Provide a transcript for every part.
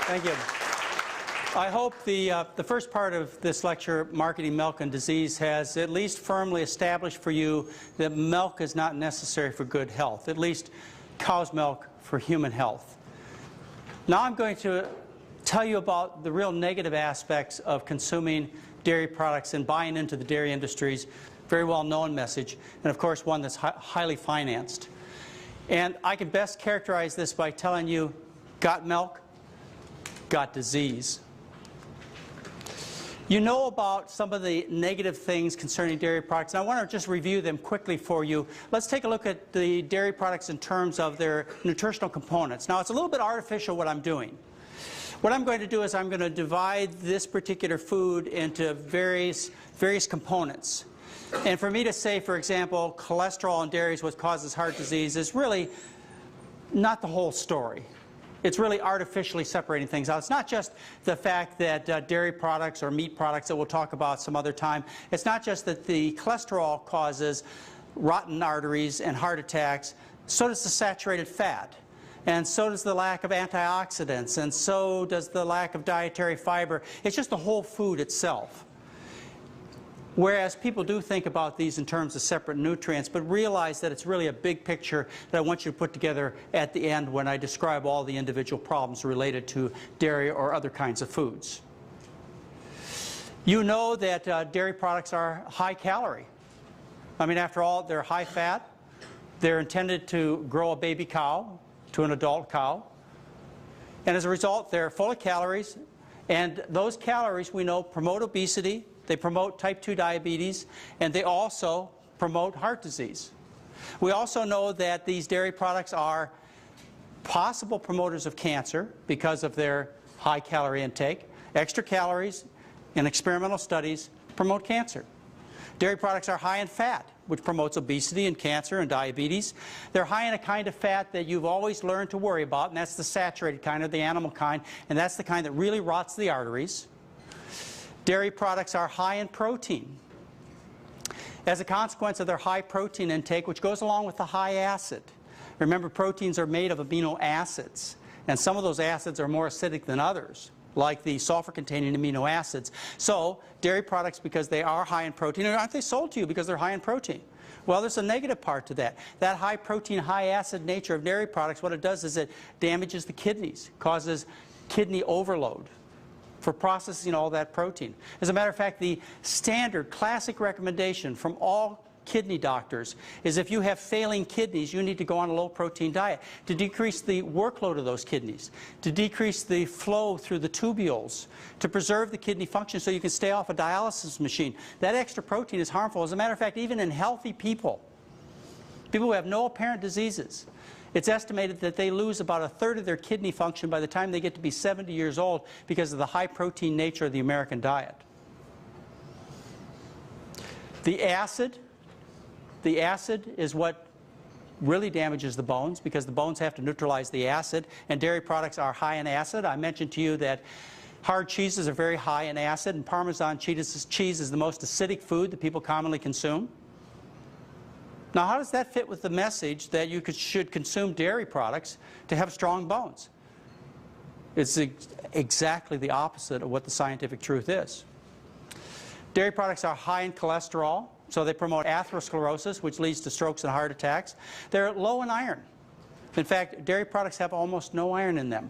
Thank you. I hope the first part of this lecture, Marketing Milk and Disease, has at least firmly established for you that milk is not necessary for good health, at least cow's milk for human health. Now I'm going to tell you about the real negative aspects of consuming dairy products and buying into the dairy industry's very well-known message, and of course one that's highly financed. And I can best characterize this by telling you, got milk, got disease. You know about some of the negative things concerning dairy products, and I want to just review them quickly for you. Let's take a look at the dairy products in terms of their nutritional components. Now, it's a little bit artificial what I'm doing. What I'm going to do is I'm going to divide this particular food into various components. And for me to say, for example, cholesterol in dairy is what causes heart disease is really not the whole story. It's really artificially separating things out. It's not just the fact that dairy products or meat products that we'll talk about some other time. It's not just that the cholesterol causes rotten arteries and heart attacks. So does the saturated fat. And so does the lack of antioxidants. And so does the lack of dietary fiber. It's just the whole food itself. Whereas people do think about these in terms of separate nutrients, but realize that it's really a big picture that I want you to put together at the end when I describe all the individual problems related to dairy or other kinds of foods. You know that dairy products are high calorie. I mean, after all, they're high fat. They're intended to grow a baby cow to an adult cow. And as a result, they're full of calories. And those calories, we know, promote obesity. They promote type 2 diabetes, and they also promote heart disease. We also know that these dairy products are possible promoters of cancer because of their high calorie intake. Extra calories in experimental studies promote cancer. Dairy products are high in fat, which promotes obesity and cancer and diabetes. They're high in a kind of fat that you've always learned to worry about, and that's the saturated kind or the animal kind, and that's the kind that really rots the arteries. Dairy products are high in protein. As a consequence of their high protein intake, which goes along with the high acid. Remember, proteins are made of amino acids, and some of those acids are more acidic than others, like the sulfur-containing amino acids. So, dairy products, because they are high in protein, aren't they sold to you because they're high in protein? Well, there's a negative part to that. That high protein, high acid nature of dairy products, what it does is it damages the kidneys, causes kidney overload for processing all that protein. As a matter of fact, the standard classic recommendation from all kidney doctors is if you have failing kidneys, you need to go on a low-protein diet to decrease the workload of those kidneys, to decrease the flow through the tubules, to preserve the kidney function so you can stay off a dialysis machine. That extra protein is harmful. As a matter of fact, even in healthy people, people who have no apparent diseases, it's estimated that they lose about a third of their kidney function by the time they get to be 70 years old because of the high protein nature of the American diet. The acid is what really damages the bones because the bones have to neutralize the acid, and dairy products are high in acid. I mentioned to you that hard cheeses are very high in acid, and Parmesan cheese is the most acidic food that people commonly consume. Now, how does that fit with the message that you should consume dairy products to have strong bones? It's exactly the opposite of what the scientific truth is. Dairy products are high in cholesterol, so they promote atherosclerosis, which leads to strokes and heart attacks. They're low in iron. In fact, dairy products have almost no iron in them.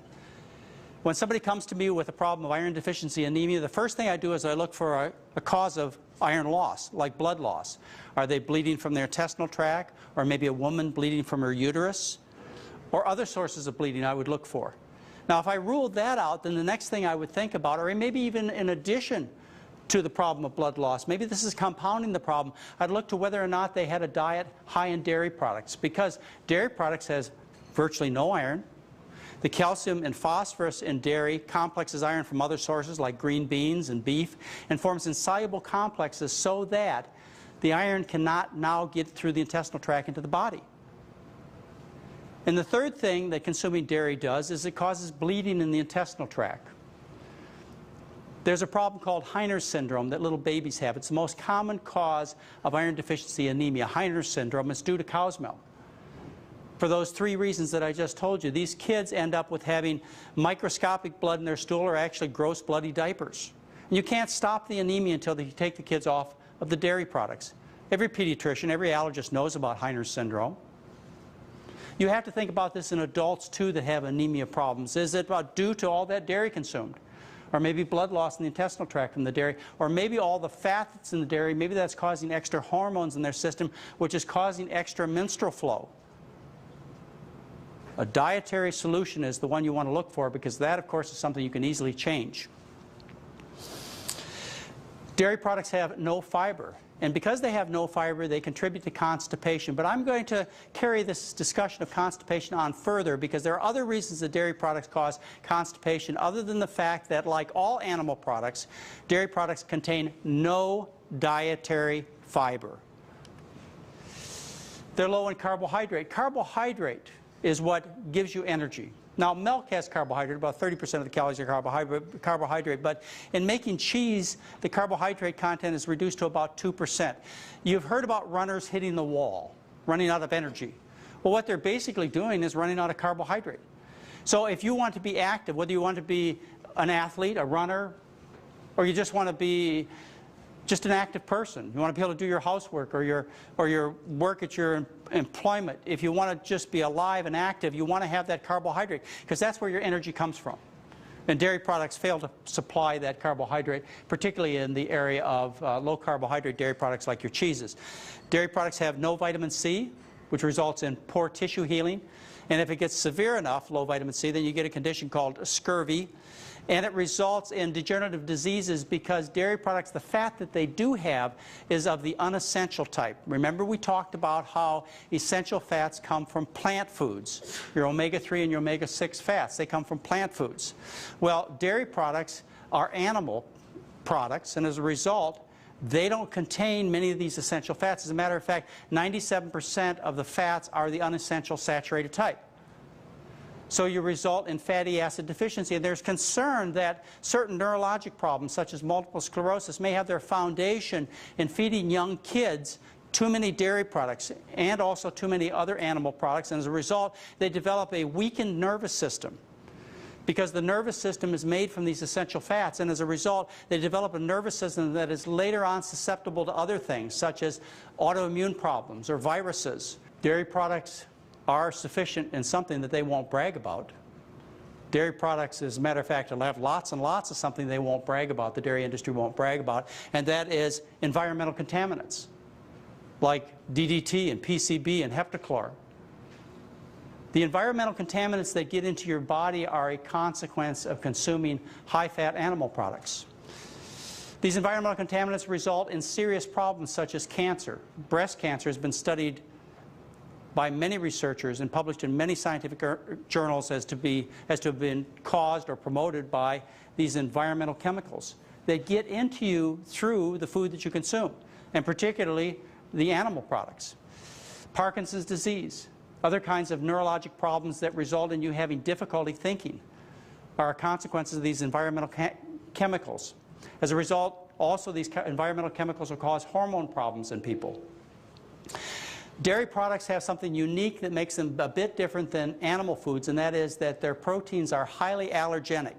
When somebody comes to me with a problem of iron deficiency anemia, the first thing I do is I look for a cause of iron loss, like blood loss. Are they bleeding from their intestinal tract, or maybe a woman bleeding from her uterus, or other sources of bleeding I would look for. Now, if I ruled that out, then the next thing I would think about, or maybe even in addition to the problem of blood loss, maybe this is compounding the problem, I'd look to whether or not they had a diet high in dairy products, because dairy products has virtually no iron. The calcium and phosphorus in dairy complexes iron from other sources like green beans and beef and forms insoluble complexes so that the iron cannot now get through the intestinal tract into the body. And the third thing that consuming dairy does is it causes bleeding in the intestinal tract. There's a problem called Heiner's syndrome that little babies have. It's the most common cause of iron deficiency anemia. Heiner's syndrome is due to cow's milk. For those 3 reasons that I just told you. These kids end up with having microscopic blood in their stool or actually gross bloody diapers. And you can't stop the anemia until you take the kids off of the dairy products. Every pediatrician, every allergist knows about Heiner's syndrome. You have to think about this in adults too that have anemia problems. Is it due to all that dairy consumed? Or maybe blood loss in the intestinal tract from the dairy, or maybe all the fat that's in the dairy, maybe that's causing extra hormones in their system, which is causing extra menstrual flow. A dietary solution is the one you want to look for, because that, of course, is something you can easily change. Dairy products have no fiber. And because they have no fiber, they contribute to constipation. But I'm going to carry this discussion of constipation on further, because there are other reasons that dairy products cause constipation, other than the fact that, like all animal products, dairy products contain no dietary fiber. They're low in carbohydrate. Carbohydrate is what gives you energy. Now, milk has carbohydrate. About 30% of the calories are carbohydrate. But in making cheese, the carbohydrate content is reduced to about 2%. You've heard about runners hitting the wall, running out of energy. Well, what they're basically doing is running out of carbohydrate. So if you want to be active, whether you want to be an athlete, a runner, or you just want to be just an active person, you want to be able to do your housework or your work at your employment, if you want to just be alive and active, you want to have that carbohydrate, because that's where your energy comes from. And dairy products fail to supply that carbohydrate, particularly in the area of low carbohydrate dairy products like your cheeses. Dairy products have no vitamin C, which results in poor tissue healing. And if it gets severe enough, low vitamin C, then you get a condition called scurvy. And it results in degenerative diseases because dairy products, the fat that they do have is of the unessential type. Remember, we talked about how essential fats come from plant foods. Your omega-3 and your omega-6 fats, they come from plant foods. Well, dairy products are animal products, and as a result, they don't contain many of these essential fats. As a matter of fact, 97% of the fats are the unessential saturated type. So you result in fatty acid deficiency. And there's concern that certain neurologic problems, such as multiple sclerosis, may have their foundation in feeding young kids too many dairy products and also too many other animal products. And as a result, they develop a weakened nervous system, because the nervous system is made from these essential fats. And as a result, they develop a nervous system that is later on susceptible to other things, such as autoimmune problems or viruses. Dairy products are sufficient in something that they won't brag about. Dairy products, as a matter of fact, will have lots and lots of something they won't brag about, the dairy industry won't brag about, and that is environmental contaminants, like DDT and PCB and heptachlor. The environmental contaminants that get into your body are a consequence of consuming high-fat animal products. These environmental contaminants result in serious problems such as cancer. Breast cancer has been studied by many researchers and published in many scientific journals as to have been caused or promoted by these environmental chemicals. They get into you through the food that you consume, and particularly the animal products. Parkinson's disease, other kinds of neurologic problems that result in you having difficulty thinking are consequences of these environmental chemicals. As a result, also these environmental chemicals will cause hormone problems in people. Dairy products have something unique that makes them a bit different than animal foods, and that is that their proteins are highly allergenic.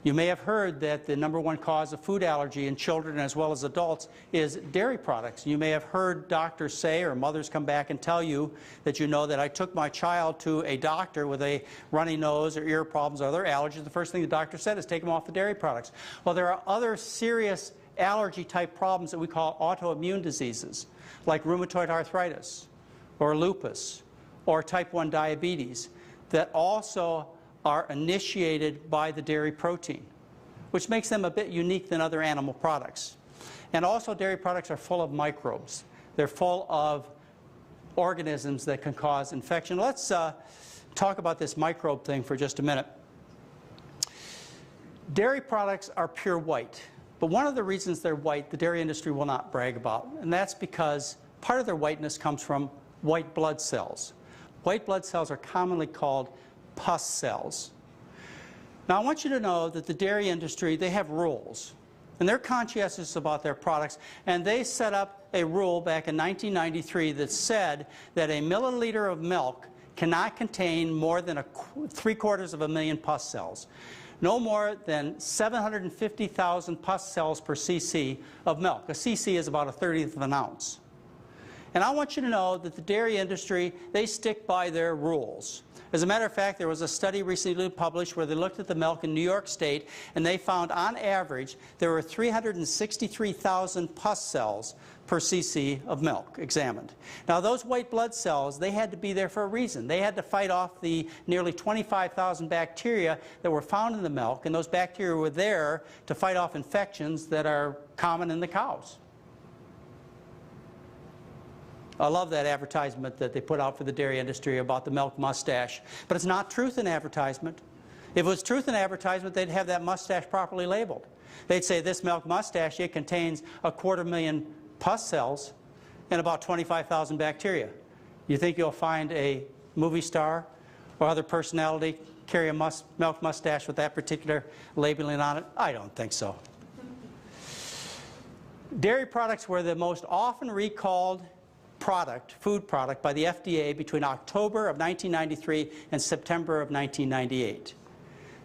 You may have heard that the #1 cause of food allergy in children as well as adults is dairy products. You may have heard doctors say, or mothers come back and tell you that that I took my child to a doctor with a runny nose or ear problems or other allergies. The first thing the doctor said is take them off the dairy products. Well, there are other serious allergy-type problems that we call autoimmune diseases, like rheumatoid arthritis or lupus or type 1 diabetes, that also are initiated by the dairy protein, which makes them a bit unique than other animal products. And also, dairy products are full of microbes. They're full of organisms that can cause infection. Let's talk about this microbe thing for just a minute. Dairy products are pure white. But one of the reasons they're white, the dairy industry will not brag about, and that's because part of their whiteness comes from white blood cells. White blood cells are commonly called pus cells. Now, I want you to know that the dairy industry, they have rules. And they're conscientious about their products, and they set up a rule back in 1993 that said that a milliliter of milk cannot contain more than 3/4 of a million pus cells. No more than 750,000 pus cells per cc of milk. A cc is about 1/30 of an ounce. And I want you to know that the dairy industry, they stick by their rules. As a matter of fact, there was a study recently published where they looked at the milk in New York State, and they found on average there were 363,000 pus cells per cc of milk examined. Now those white blood cells, they had to be there for a reason. They had to fight off the nearly 25,000 bacteria that were found in the milk, and those bacteria were there to fight off infections that are common in the cows. I love that advertisement that they put out for the dairy industry about the milk mustache. But it's not truth in advertisement. If it was truth in advertisement, they'd have that mustache properly labeled. They'd say this milk mustache, it contains 250,000 pus cells and about 25,000 bacteria. You think you'll find a movie star or other personality carry a milk mustache with that particular labeling on it? I don't think so. Dairy products were the most often recalled food product by the FDA between October of 1993 and September of 1998.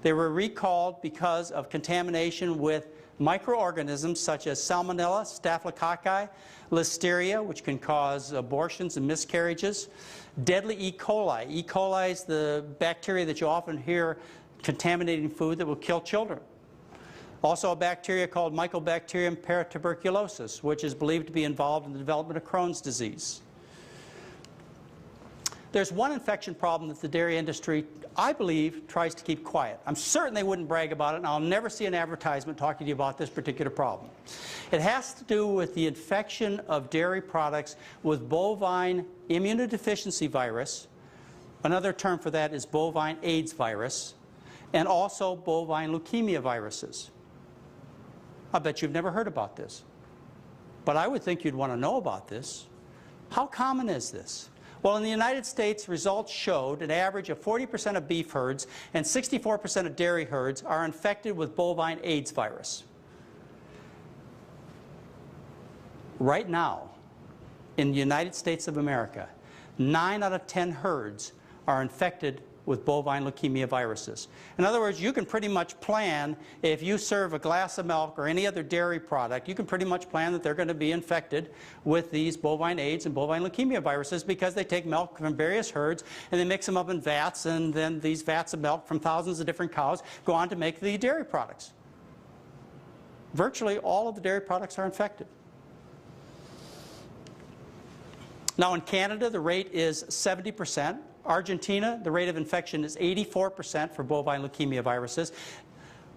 They were recalled because of contamination with microorganisms such as Salmonella, Staphylococci, Listeria, which can cause abortions and miscarriages, deadly E. coli. E. coli is the bacteria that you often hear contaminating food that will kill children. Also a bacteria called Mycobacterium paratuberculosis, which is believed to be involved in the development of Crohn's disease. There's one infection problem that the dairy industry, I believe, tries to keep quiet. I'm certain they wouldn't brag about it, and I'll never see an advertisement talking to you about this particular problem. It has to do with the infection of dairy products with bovine immunodeficiency virus. Another term for that is bovine AIDS virus, and also bovine leukemia viruses. I bet you've never heard about this. But I would think you'd want to know about this. How common is this? Well, in the United States, results showed an average of 40% of beef herds and 64% of dairy herds are infected with bovine AIDS virus. Right now, in the United States of America, 9 out of 10 herds are infected with bovine leukemia viruses. In other words, you can pretty much plan, if you serve a glass of milk or any other dairy product, you can pretty much plan that they're going to be infected with these bovine AIDS and bovine leukemia viruses because they take milk from various herds and they mix them up in vats, and then these vats of milk from thousands of different cows go on to make the dairy products. Virtually all of the dairy products are infected. Now in Canada, the rate is 70%. Argentina, the rate of infection is 84% for bovine leukemia viruses.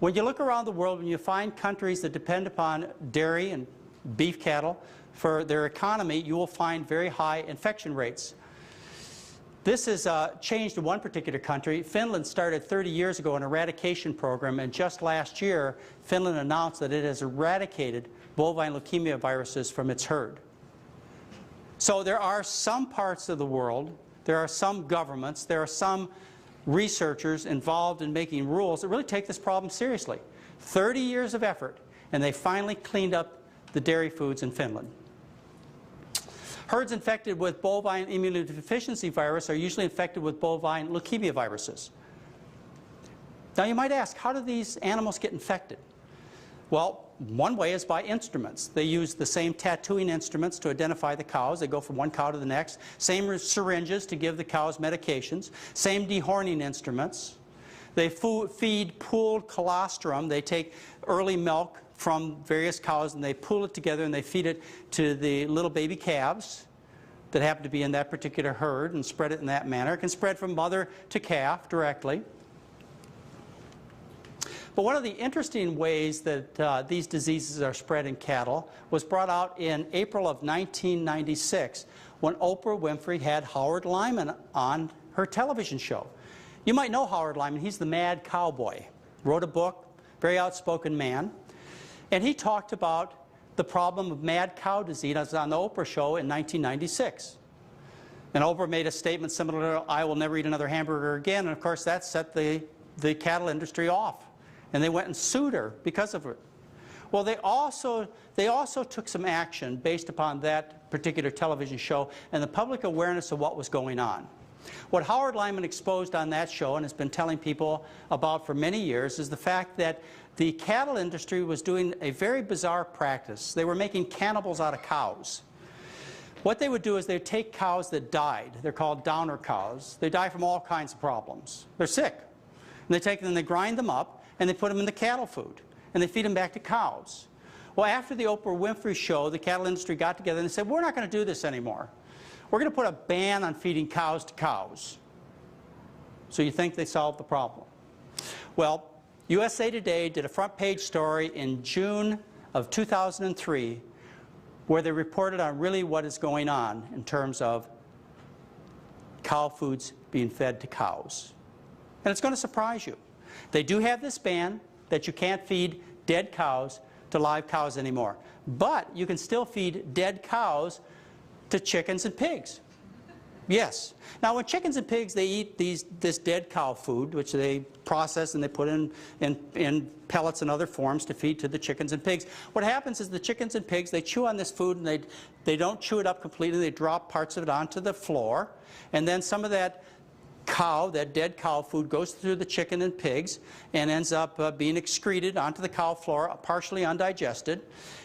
When you look around the world, when you find countries that depend upon dairy and beef cattle for their economy, you will find very high infection rates. This has changed in one particular country. Finland started 30 years ago an eradication program, and just last year, Finland announced that it has eradicated bovine leukemia viruses from its herd. So there are some parts of the world, there are some governments, there are some researchers involved in making rules that really take this problem seriously. 30 years of effort, and they finally cleaned up the dairy foods in Finland. Herds infected with bovine immunodeficiency virus are usually infected with bovine leukemia viruses. Now you might ask, how do these animals get infected? Well, one way is by instruments. They use the same tattooing instruments to identify the cows. They go from one cow to the next. Same syringes to give the cows medications. Same dehorning instruments. They feed pooled colostrum. They take early milk from various cows and they pool it together and they feed it to the little baby calves that happen to be in that particular herd and spread it in that manner. It can spread from mother to calf directly. But one of the interesting ways that these diseases are spread in cattle was brought out in April of 1996 when Oprah Winfrey had Howard Lyman on her television show. You might know Howard Lyman. He's the mad cowboy. Wrote a book, very outspoken man. And he talked about the problem of mad cow disease on the Oprah show in 1996. And Oprah made a statement similar to, "I will never eat another hamburger again." And of course that set the cattle industry off. And they went and sued her because of it. Well, they also took some action based upon that particular television show and the public awareness of what was going on. What Howard Lyman exposed on that show and has been telling people about for many years is the fact that the cattle industry was doing a very bizarre practice. They were making cannibals out of cows. What they would do is they'd take cows that died. They're called downer cows. They die from all kinds of problems. They're sick. And they take them and they grind them up and they put them in the cattle food. And they feed them back to cows. Well, after the Oprah Winfrey show, the cattle industry got together and they said, we're not going to do this anymore. We're going to put a ban on feeding cows to cows. So you think they solved the problem? Well, USA Today did a front page story in June of 2003 where they reported on really what is going on in terms of cow foods being fed to cows. And it's going to surprise you. They do have this ban that you can't feed dead cows to live cows anymore. But you can still feed dead cows to chickens and pigs. Yes. Now when chickens and pigs, they eat this dead cow food, which they process and they put in pellets and other forms to feed to the chickens and pigs. What happens is the chickens and pigs, they chew on this food and they don't chew it up completely. They drop parts of it onto the floor. And then some of that cow, that dead cow food, goes through the chicken and pigs and ends up being excreted onto the cow floor, partially undigested.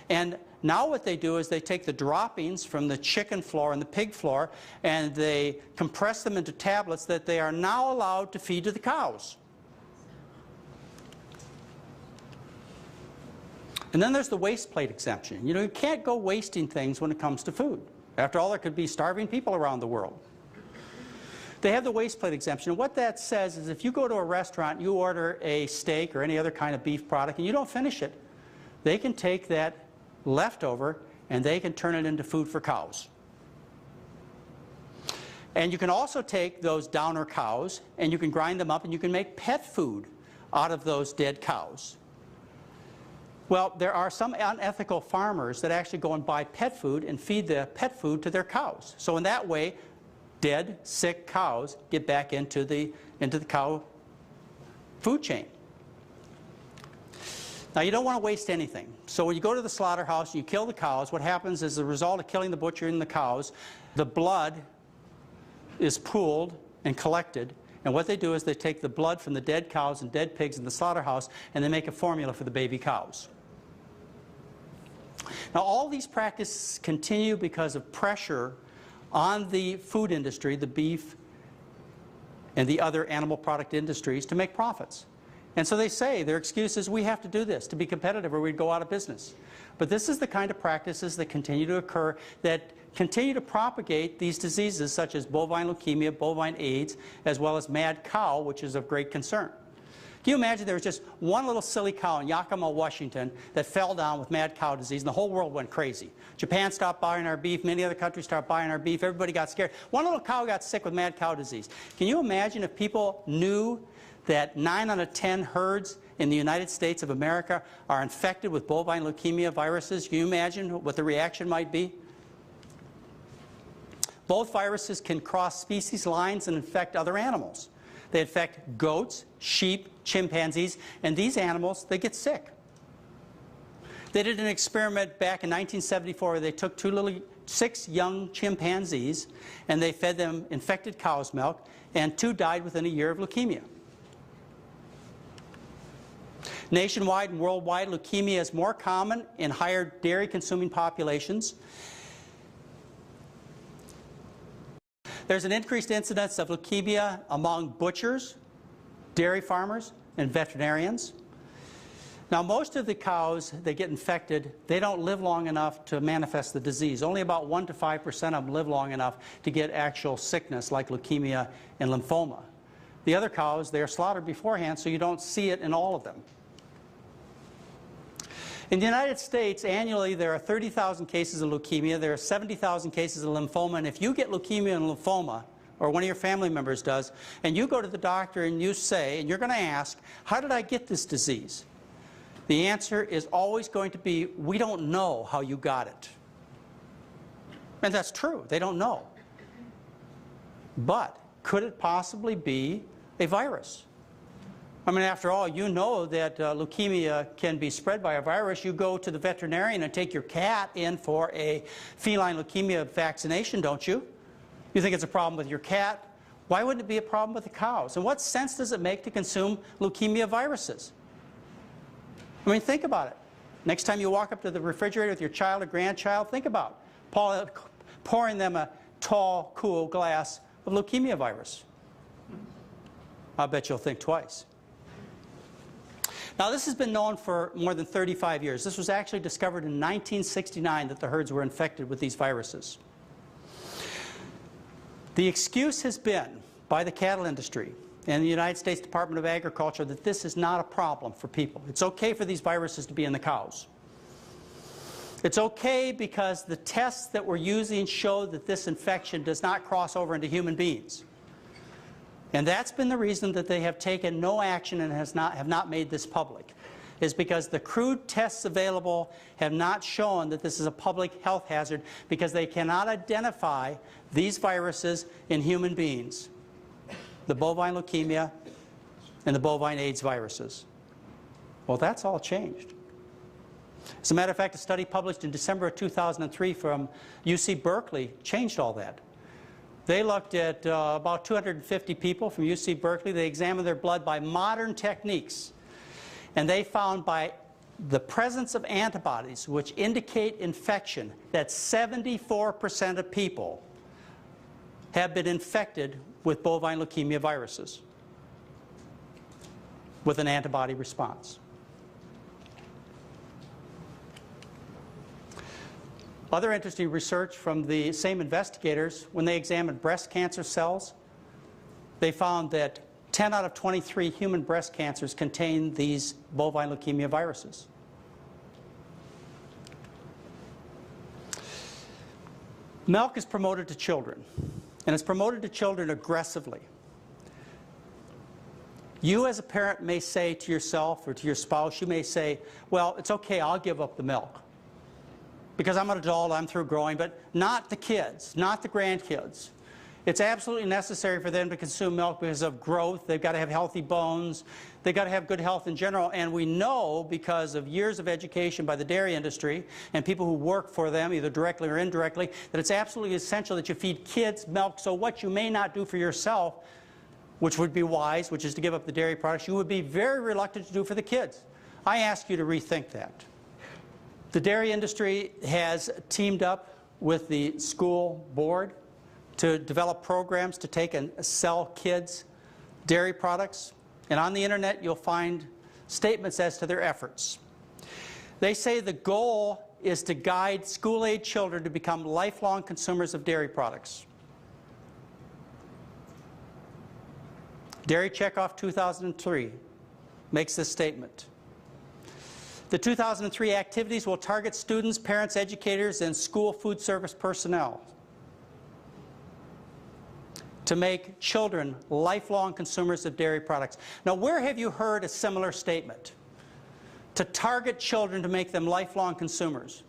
And now what they do is they take the droppings from the chicken floor and the pig floor and they compress them into tablets that they are now allowed to feed to the cows. And then there's the waste plate exemption. You know, you can't go wasting things when it comes to food. After all, there could be starving people around the world. They have the waste plate exemption. And what that says is if you go to a restaurant, you order a steak or any other kind of beef product and you don't finish it, they can take that leftover and they can turn it into food for cows. And you can also take those downer cows and you can grind them up and you can make pet food out of those dead cows. Well, there are some unethical farmers that actually go and buy pet food and feed the pet food to their cows. So in that way, dead, sick cows get back into the cow food chain. Now, you don't want to waste anything. So when you go to the slaughterhouse and you kill the cows, what happens is as a result of killing the butcher and the cows, the blood is pooled and collected. And what they do is they take the blood from the dead cows and dead pigs in the slaughterhouse and they make a formula for the baby cows. Now, all these practices continue because of pressure on the food industry, the beef and the other animal product industries, to make profits. And so they say, their excuse is, we have to do this to be competitive or we'd go out of business. But this is the kind of practices that continue to occur that continue to propagate these diseases such as bovine leukemia, bovine AIDS, as well as mad cow, which is of great concern. Can you imagine there was just one little silly cow in Yakima, Washington that fell down with mad cow disease and the whole world went crazy. Japan stopped buying our beef, many other countries stopped buying our beef, everybody got scared. One little cow got sick with mad cow disease. Can you imagine if people knew that 9 out of 10 herds in the United States of America are infected with bovine leukemia viruses? Can you imagine what the reaction might be? Both viruses can cross species lines and infect other animals. They infect goats, sheep, chimpanzees, and these animals, they get sick. They did an experiment back in 1974 where they took 6 young chimpanzees and they fed them infected cow's milk, and 2 died within a year of leukemia. Nationwide and worldwide, leukemia is more common in higher dairy-consuming populations. There's an increased incidence of leukemia among butchers, dairy farmers, and veterinarians. Now, most of the cows that get infected, they don't live long enough to manifest the disease. Only about 1 to 5% of them live long enough to get actual sickness like leukemia and lymphoma. The other cows, they are slaughtered beforehand, so you don't see it in all of them. In the United States, annually there are 30,000 cases of leukemia, there are 70,000 cases of lymphoma, and if you get leukemia and lymphoma, or one of your family members does, and you go to the doctor and you say, and you're going to ask, how did I get this disease? The answer is always going to be, we don't know how you got it. And that's true, they don't know. But could it possibly be a virus? I mean, after all, you know that leukemia can be spread by a virus. You go to the veterinarian and take your cat in for a feline leukemia vaccination, don't you? You think it's a problem with your cat. Why wouldn't it be a problem with the cows? And what sense does it make to consume leukemia viruses? I mean, think about it. Next time you walk up to the refrigerator with your child or grandchild, think about pouring them a tall, cool glass of leukemia virus. I bet you'll think twice. Now, this has been known for more than 35 years. This was actually discovered in 1969 that the herds were infected with these viruses. The excuse has been by the cattle industry and the United States Department of Agriculture that this is not a problem for people. It's okay for these viruses to be in the cows. It's okay because the tests that we're using show that this infection does not cross over into human beings. And that's been the reason that they have taken no action and have not made this public, is because the crude tests available have not shown that this is a public health hazard because they cannot identify these viruses in human beings, the bovine leukemia and the bovine AIDS viruses. Well, that's all changed. As a matter of fact, a study published in December of 2003 from UC Berkeley changed all that. They looked at about 250 people from UC Berkeley. They examined their blood by modern techniques. And they found by the presence of antibodies which indicate infection that 74% of people have been infected with bovine leukemia viruses with an antibody response. Other interesting research from the same investigators, when they examined breast cancer cells, they found that 10 out of 23 human breast cancers contain these bovine leukemia viruses. Milk is promoted to children, and it's promoted to children aggressively. You as a parent may say to yourself or to your spouse, you may say, well, it's okay, I'll give up the milk. Because I'm an adult, I'm through growing, but not the kids, not the grandkids. It's absolutely necessary for them to consume milk because of growth. They've got to have healthy bones. They've got to have good health in general. And we know, because of years of education by the dairy industry and people who work for them, either directly or indirectly, that it's absolutely essential that you feed kids milk. So what you may not do for yourself, which would be wise, which is to give up the dairy products, you would be very reluctant to do for the kids. I ask you to rethink that. The dairy industry has teamed up with the school board to develop programs to take and sell kids dairy products. And on the internet you'll find statements as to their efforts. They say the goal is to guide school-age children to become lifelong consumers of dairy products. Dairy Checkoff 2003 makes this statement. The 2003 activities will target students, parents, educators, and school food service personnel to make children lifelong consumers of dairy products. Now, where have you heard a similar statement? To target children to make them lifelong consumers.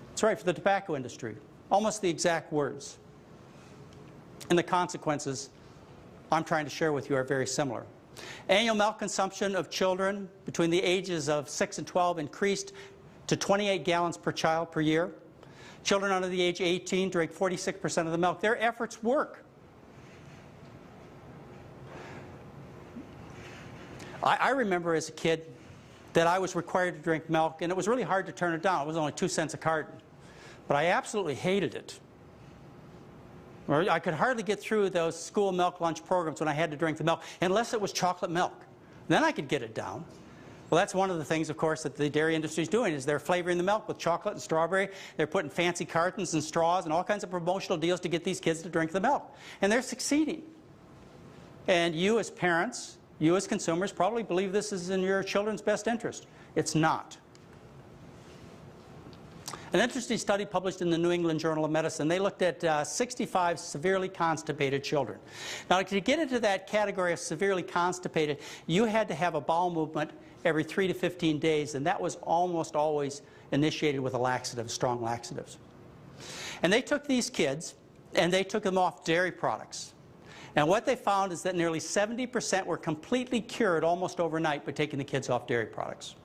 That's right, for the tobacco industry. Almost the exact words. And the consequences I'm trying to share with you are very similar. Annual milk consumption of children between the ages of 6 and 12 increased to 28 gallons per child per year. Children under the age of 18 drink 46% of the milk. Their efforts work. I remember as a kid that I was required to drink milk, and it was really hard to turn it down. It was only 2 cents a carton. But I absolutely hated it. I could hardly get through those school milk lunch programs when I had to drink the milk, unless it was chocolate milk. Then I could get it down. Well, that's one of the things, of course, that the dairy industry is doing, is they're flavoring the milk with chocolate and strawberry. They're putting fancy cartons and straws and all kinds of promotional deals to get these kids to drink the milk. And they're succeeding. And you as parents, you as consumers, probably believe this is in your children's best interest. It's not. An interesting study published in the New England Journal of Medicine, they looked at 65 severely constipated children. Now, to get into that category of severely constipated, you had to have a bowel movement every 3 to 15 days, and that was almost always initiated with a laxative, strong laxatives. And they took these kids, and they took them off dairy products. And what they found is that nearly 70% were completely cured almost overnight by taking the kids off dairy products.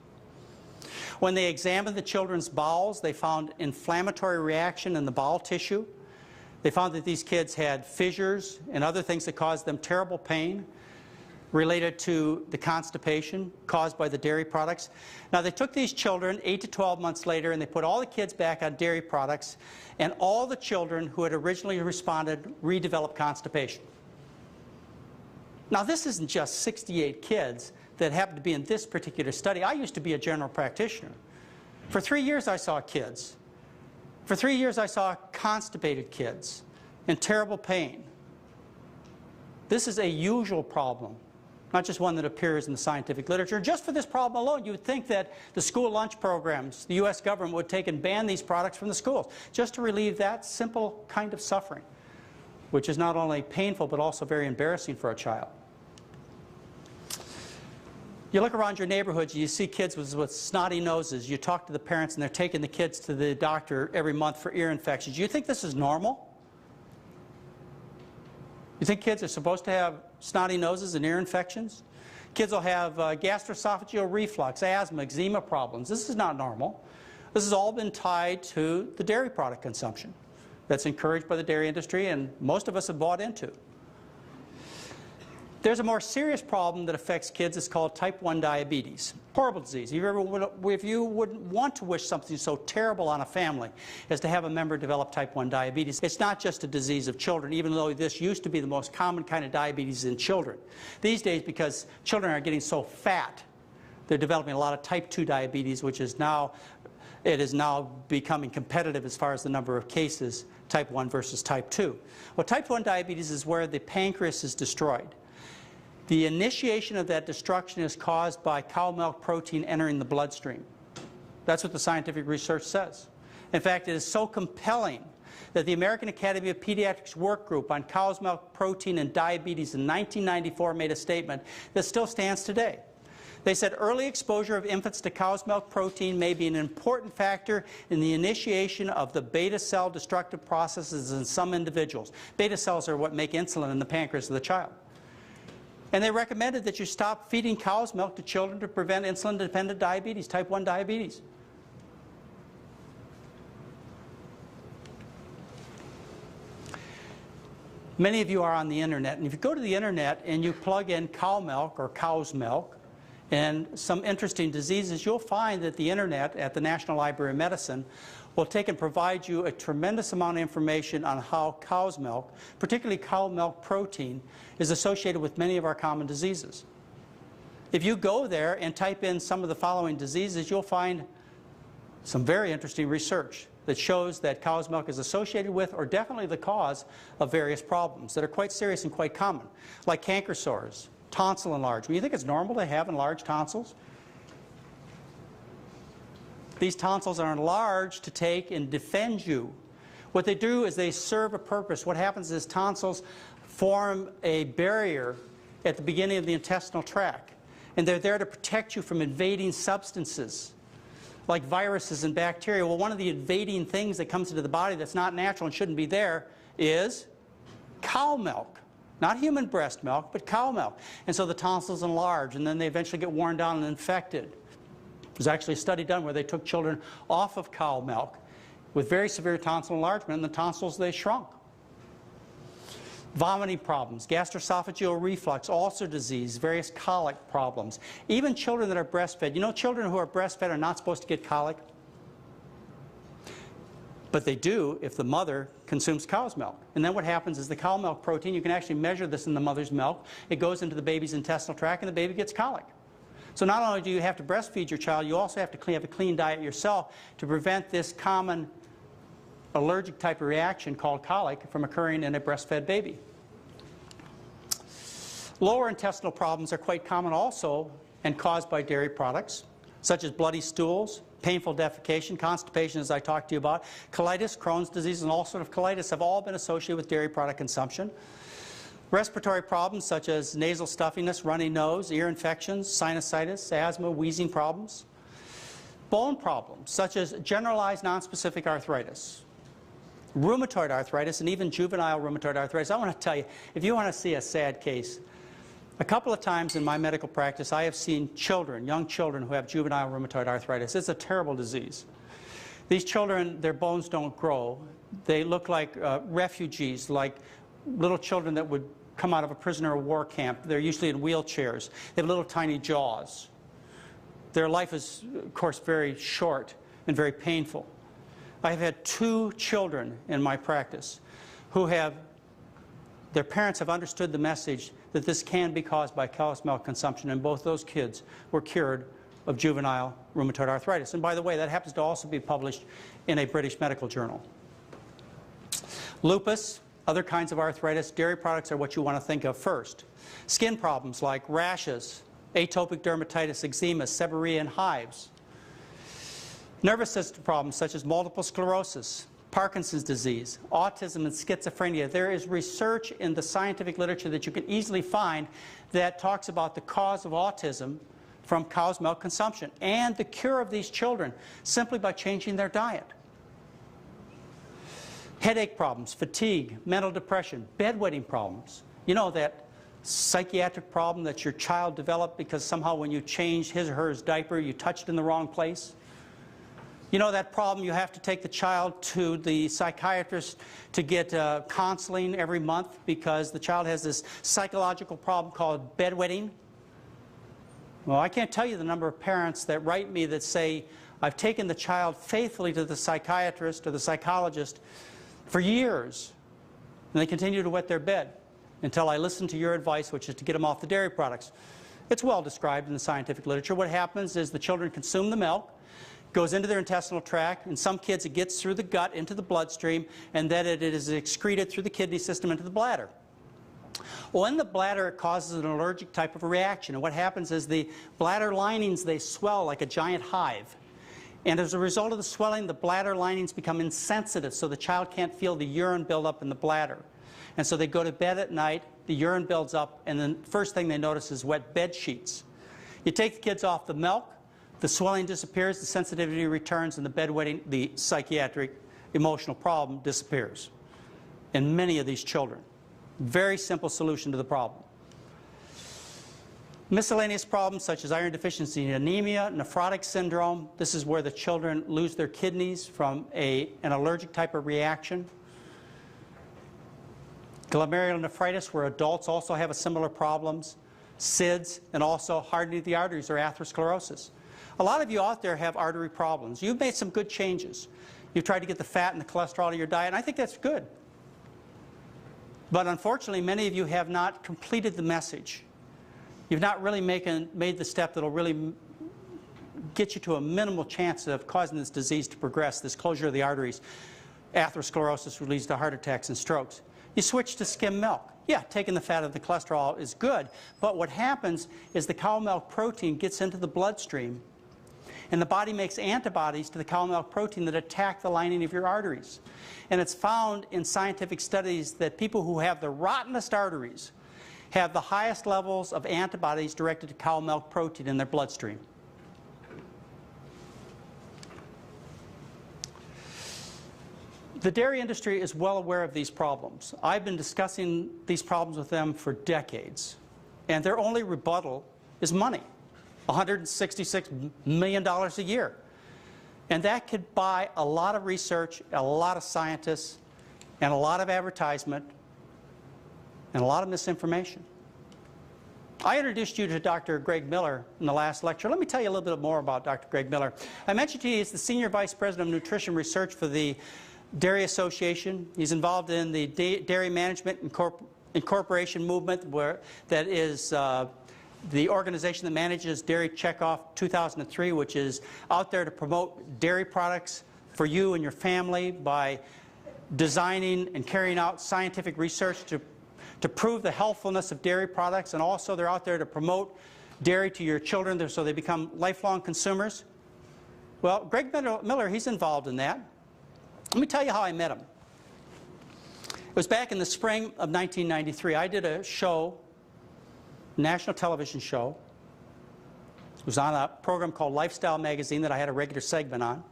When they examined the children's bowels, they found inflammatory reaction in the bowel tissue. They found that these kids had fissures and other things that caused them terrible pain related to the constipation caused by the dairy products. Now, they took these children 8 to 12 months later and they put all the kids back on dairy products, and all the children who had originally responded redeveloped constipation. Now, this isn't just 68 kids that happened to be in this particular study. I used to be a general practitioner. For 3 years I saw kids. For 3 years I saw constipated kids in terrible pain. This is a usual problem, not just one that appears in the scientific literature. Just for this problem alone, you would think that the school lunch programs, the U.S. government would take and ban these products from the schools, just to relieve that simple kind of suffering, which is not only painful but also very embarrassing for a child. You look around your neighborhoods, you see kids with snotty noses. You talk to the parents and they're taking the kids to the doctor every month for ear infections. Do you think this is normal? You think kids are supposed to have snotty noses and ear infections? Kids will have gastroesophageal reflux, asthma, eczema problems. This is not normal. This has all been tied to the dairy product consumption that's encouraged by the dairy industry and most of us have bought into. There's a more serious problem that affects kids. It's called type 1 diabetes. Horrible disease. If you wouldn't want to wish something so terrible on a family as to have a member develop type 1 diabetes. It's not just a disease of children, even though this used to be the most common kind of diabetes in children. These days, because children are getting so fat, they're developing a lot of type 2 diabetes, which is now becoming competitive as far as the number of cases, type 1 versus type 2. Well, type 1 diabetes is where the pancreas is destroyed. The initiation of that destruction is caused by cow milk protein entering the bloodstream. That's what the scientific research says. In fact, it is so compelling that the American Academy of Pediatrics work group on cow's milk protein and diabetes in 1994 made a statement that still stands today. They said early exposure of infants to cow's milk protein may be an important factor in the initiation of the beta cell destructive processes in some individuals. Beta cells are what make insulin in the pancreas of the child. And they recommended that you stop feeding cow's milk to children to prevent insulin-dependent diabetes, type 1 diabetes. Many of you are on the internet, and if you go to the internet and you plug in cow milk or cow's milk and some interesting diseases, you'll find that the internet at the National Library of Medicine will take and provide you a tremendous amount of information on how cow's milk, particularly cow milk protein, is associated with many of our common diseases. If you go there and type in some of the following diseases, you'll find some very interesting research that shows that cow's milk is associated with or definitely the cause of various problems that are quite serious and quite common, like canker sores, tonsil enlargement. You think it's normal to have enlarged tonsils? These tonsils are enlarged to take and defend you. What they do is they serve a purpose. What happens is tonsils form a barrier at the beginning of the intestinal tract, and they're there to protect you from invading substances like viruses and bacteria. Well, one of the invading things that comes into the body that's not natural and shouldn't be there is cow milk. Not human breast milk, but cow milk. And so the tonsils enlarge, and then they eventually get worn down and infected. There's actually a study done where they took children off of cow milk with very severe tonsil enlargement, and the tonsils, they shrunk. Vomiting problems, gastroesophageal reflux, ulcer disease, various colic problems. Even children that are breastfed. You know, children who are breastfed are not supposed to get colic? But they do if the mother consumes cow's milk. And then what happens is the cow milk protein, you can actually measure this in the mother's milk. It goes into the baby's intestinal tract and the baby gets colic. So not only do you have to breastfeed your child, you also have to have a clean diet yourself to prevent this common allergic type of reaction called colic from occurring in a breastfed baby. Lower intestinal problems are quite common also and caused by dairy products, such as bloody stools, painful defecation, constipation, as I talked to you about, colitis, Crohn's disease, and all sort of colitis have all been associated with dairy product consumption. Respiratory problems such as nasal stuffiness, runny nose, ear infections, sinusitis, asthma, wheezing problems. Bone problems such as generalized nonspecific arthritis. rheumatoid arthritis, and even juvenile rheumatoid arthritis. I want to tell you, if you want to see a sad case, a couple of times in my medical practice, I have seen children, young children who have juvenile rheumatoid arthritis. It's a terrible disease. These children, their bones don't grow. They look like refugees, like little children that would come out of a prisoner of war camp. They're usually in wheelchairs. They have little tiny jaws. Their life is, of course, very short and very painful. I have had 2 children in my practice who have, their parents have understood the message that this can be caused by cow's milk consumption, and both those kids were cured of juvenile rheumatoid arthritis. And by the way, that happens to also be published in a British medical journal. Lupus, other kinds of arthritis, dairy products are what you want to think of first. Skin problems like rashes, atopic dermatitis, eczema, seborrhea, and hives. Nervous system problems such as multiple sclerosis, Parkinson's disease, autism, and schizophrenia. There is research in the scientific literature that you can easily find that talks about the cause of autism from cow's milk consumption and the cure of these children simply by changing their diet. Headache problems, fatigue, mental depression, bedwetting problems. You know that psychiatric problem that your child developed because somehow when you changed his or her diaper, you touched in the wrong place? You know that problem, you have to take the child to the psychiatrist to get counseling every month because the child has this psychological problem called bedwetting? Well, I can't tell you the number of parents that write me that say, I've taken the child faithfully to the psychiatrist or the psychologist for years, and they continue to wet their bed until I listen to your advice, which is to get them off the dairy products. It's well described in the scientific literature. What happens is the children consume the milk, goes into their intestinal tract. In some kids, it gets through the gut into the bloodstream, and then it is excreted through the kidney system into the bladder. Well, in the bladder, it causes an allergic type of a reaction. And what happens is the bladder linings, they swell like a giant hive. And as a result of the swelling, the bladder linings become insensitive, so the child can't feel the urine build up in the bladder. And so they go to bed at night, the urine builds up, and the first thing they notice is wet bed sheets. You take the kids off the milk, the swelling disappears, the sensitivity returns, and the bedwetting, the psychiatric emotional problem disappears in many of these children. Very simple solution to the problem. Miscellaneous problems such as iron deficiency and anemia, nephrotic syndrome. This is where the children lose their kidneys from an allergic type of reaction. Glomerulonephritis, where adults also have a similar problems. SIDS, and also hardening of the arteries or atherosclerosis. A lot of you out there have artery problems. You've made some good changes. You've tried to get the fat and the cholesterol out of your diet, and I think that's good. But unfortunately, many of you have not completed the message. You've not really made the step that will really get you to a minimal chance of causing this disease to progress, this closure of the arteries, atherosclerosis, which leads to heart attacks and strokes. You switch to skim milk. Yeah, taking the fat of the cholesterol is good, but what happens is the cow milk protein gets into the bloodstream, and the body makes antibodies to the cow milk protein that attack the lining of your arteries. And it's found in scientific studies that people who have the rottenest arteries have the highest levels of antibodies directed to cow milk protein in their bloodstream. The dairy industry is well aware of these problems. I've been discussing these problems with them for decades, and their only rebuttal is money, $166 million a year. And that could buy a lot of research, a lot of scientists, and a lot of advertisement, and a lot of misinformation. I introduced you to Dr. Greg Miller in the last lecture. Let me tell you a little bit more about Dr. Greg Miller. I mentioned to you he's the Senior Vice President of Nutrition Research for the Dairy Association. He's involved in the Dairy Management Incorporation movement, that is the organization that manages Dairy Checkoff 2003, which is out there to promote dairy products for you and your family by designing and carrying out scientific research to prove the healthfulness of dairy products, and also they're out there to promote dairy to your children so they become lifelong consumers. Well, Greg Miller, he's involved in that. Let me tell you how I met him. It was back in the spring of 1993. I did a show, national television show. It was on a program called Lifestyle Magazine that I had a regular segment on.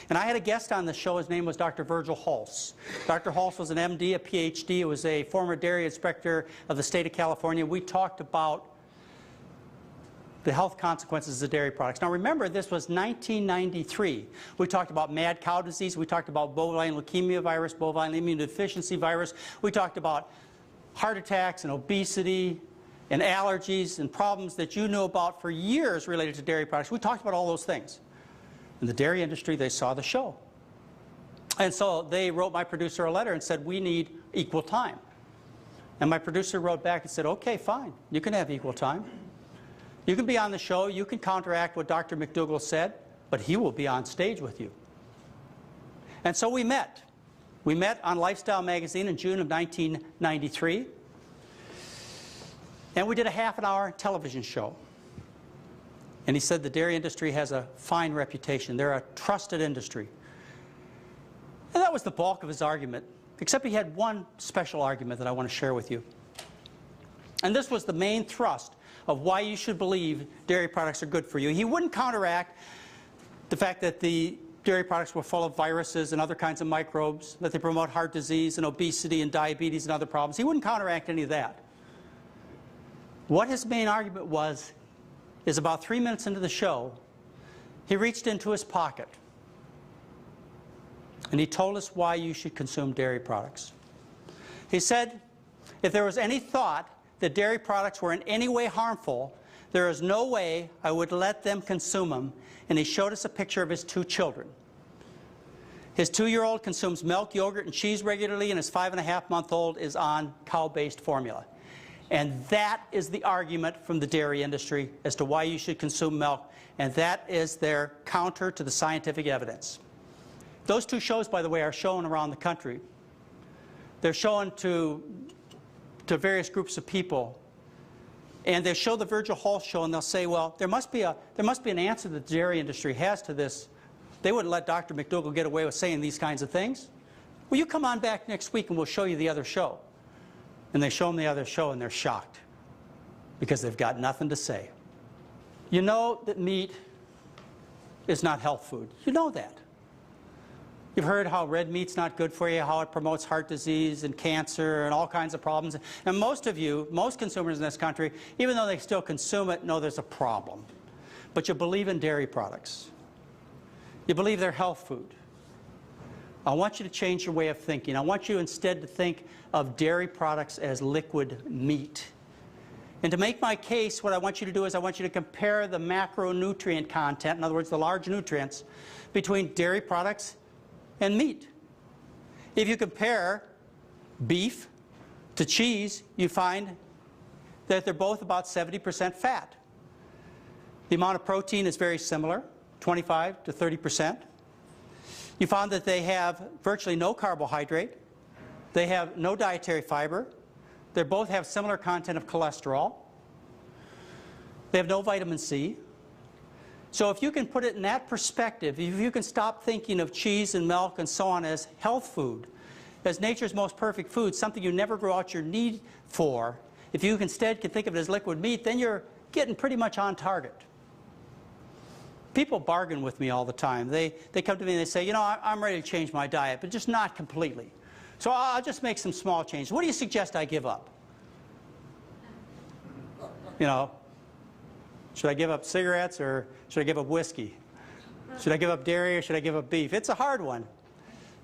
And I had a guest on the show. His name was Dr. Virgil Hulse. Dr. Hulse was an MD, a PhD. He was a former dairy inspector of the state of California. We talked about the health consequences of dairy products. Now remember, this was 1993. We talked about mad cow disease. We talked about bovine leukemia virus, bovine immunodeficiency virus. We talked about heart attacks and obesity and allergies and problems that you knew about for years related to dairy products. We talked about all those things. In the dairy industry, they saw the show. And so they wrote my producer a letter and said, we need equal time. And my producer wrote back and said, okay, fine, you can have equal time. You can be on the show, you can counteract what Dr. McDougall said, but he will be on stage with you. And so we met. We met on Lifestyle magazine in June of 1993. And we did a half-an-hour television show. And he said the dairy industry has a fine reputation. They're a trusted industry. And that was the bulk of his argument, except he had one special argument that I want to share with you. And this was the main thrust of why you should believe dairy products are good for you. He wouldn't counteract the fact that the dairy products were full of viruses and other kinds of microbes, that they promote heart disease and obesity and diabetes and other problems. He wouldn't counteract any of that. What his main argument was is about 3 minutes into the show, he reached into his pocket and he told us why you should consume dairy products. He said, if there was any thought that dairy products were in any way harmful, there is no way I would let them consume them. And he showed us a picture of his 2 children. His 2-year-old consumes milk, yogurt, and cheese regularly, and his 5.5-month-old is on cow-based formula. And that is the argument from the dairy industry as to why you should consume milk, and that is their counter to the scientific evidence. Those 2 shows, by the way, are shown around the country. They're shown to various groups of people. And they show the Virgil Hulse show, and they'll say, well, there must be an answer that the dairy industry has to this. They wouldn't let Dr. McDougall get away with saying these kinds of things. Well, you come on back next week and we'll show you the other show. And they show them the other show and they're shocked because they've got nothing to say. You know that meat is not health food. You know that. You've heard how red meat's not good for you, how it promotes heart disease and cancer and all kinds of problems. And most of you, most consumers in this country, even though they still consume it, know there's a problem. But you believe in dairy products. You believe they're health food. I want you to change your way of thinking. I want you instead to think of dairy products as liquid meat. And to make my case, what I want you to do is I want you to compare the macronutrient content, in other words, the large nutrients, between dairy products and meat. If you compare beef to cheese, you find that they're both about 70% fat. The amount of protein is very similar, 25 to 30%. You found that they have virtually no carbohydrate. They have no dietary fiber. They both have similar content of cholesterol. They have no vitamin C. So if you can put it in that perspective, if you can stop thinking of cheese and milk and so on as health food, as nature's most perfect food, something you never grow out your need for, if you instead can think of it as liquid meat, then you're getting pretty much on target. People bargain with me all the time. They come to me and they say, you know, I'm ready to change my diet, but just not completely. So I'll just make some small changes. What do you suggest I give up? You know, should I give up cigarettes or should I give up whiskey? Should I give up dairy or should I give up beef? It's a hard one.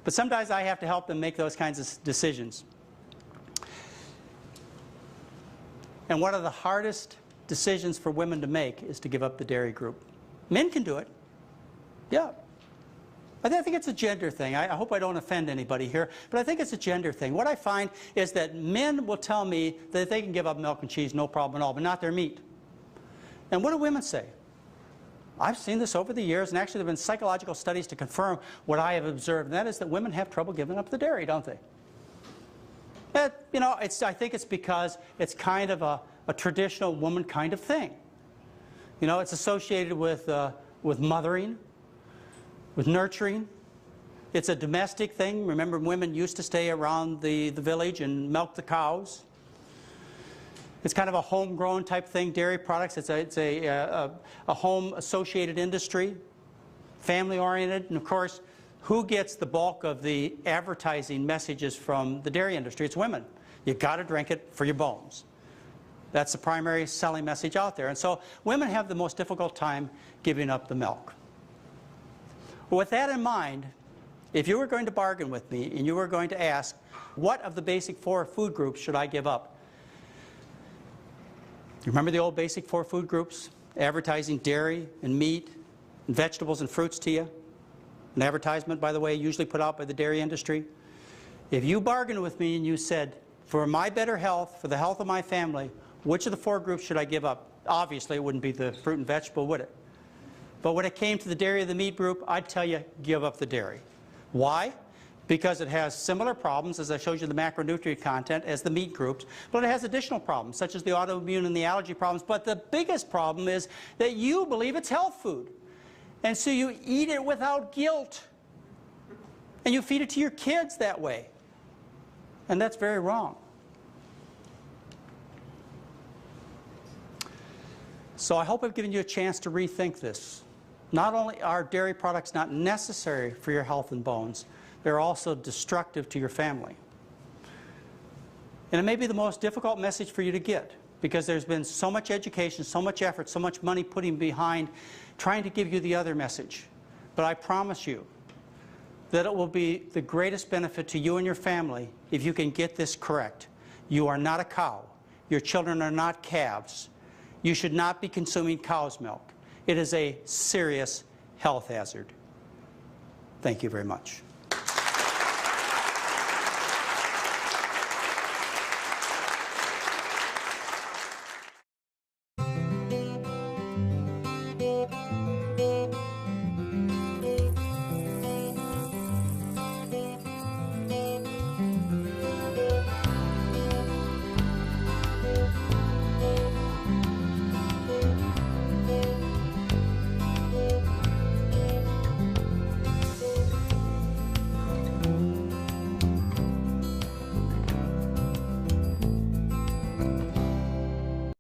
But sometimes I have to help them make those kinds of decisions. And one of the hardest decisions for women to make is to give up the dairy group. Men can do it. Yeah. I think it's a gender thing. I hope I don't offend anybody here, but I think it's a gender thing. What I find is that men will tell me that they can give up milk and cheese, no problem at all, but not their meat. And what do women say? I've seen this over the years, and actually there have been psychological studies to confirm what I have observed, and that is that women have trouble giving up the dairy, don't they? You know, I think it's because it's kind of a traditional woman kind of thing. You know, it's associated with mothering, with nurturing. It's a domestic thing. Remember, women used to stay around the village and milk the cows. It's kind of a homegrown type thing, dairy products. It's a home-associated industry. family-oriented, and of course, who gets the bulk of the advertising messages from the dairy industry? It's women. You got to drink it for your bones. That's the primary selling message out there. And so women have the most difficult time giving up the milk. With that in mind, if you were going to bargain with me and you were going to ask, what of the basic 4 food groups should I give up? You remember the old basic 4 food groups? Advertising dairy and meat and vegetables and fruits to you. An advertisement, by the way, usually put out by the dairy industry. If you bargained with me and you said, for my better health, for the health of my family, which of the 4 groups should I give up? Obviously, it wouldn't be the fruit and vegetable, would it? But when it came to the dairy or the meat group, I'd tell you, give up the dairy. Why? Because it has similar problems, as I showed you the macronutrient content, as the meat groups, but it has additional problems, such as the autoimmune and the allergy problems. But the biggest problem is that you believe it's health food. And so you eat it without guilt. And you feed it to your kids that way. And that's very wrong. So I hope I've given you a chance to rethink this. Not only are dairy products not necessary for your health and bones, they're also destructive to your family. And it may be the most difficult message for you to get, because there's been so much education, so much effort, so much money putting behind trying to give you the other message. But I promise you that it will be the greatest benefit to you and your family if you can get this correct. You are not a cow. Your children are not calves. You should not be consuming cow's milk. It is a serious health hazard. Thank you very much.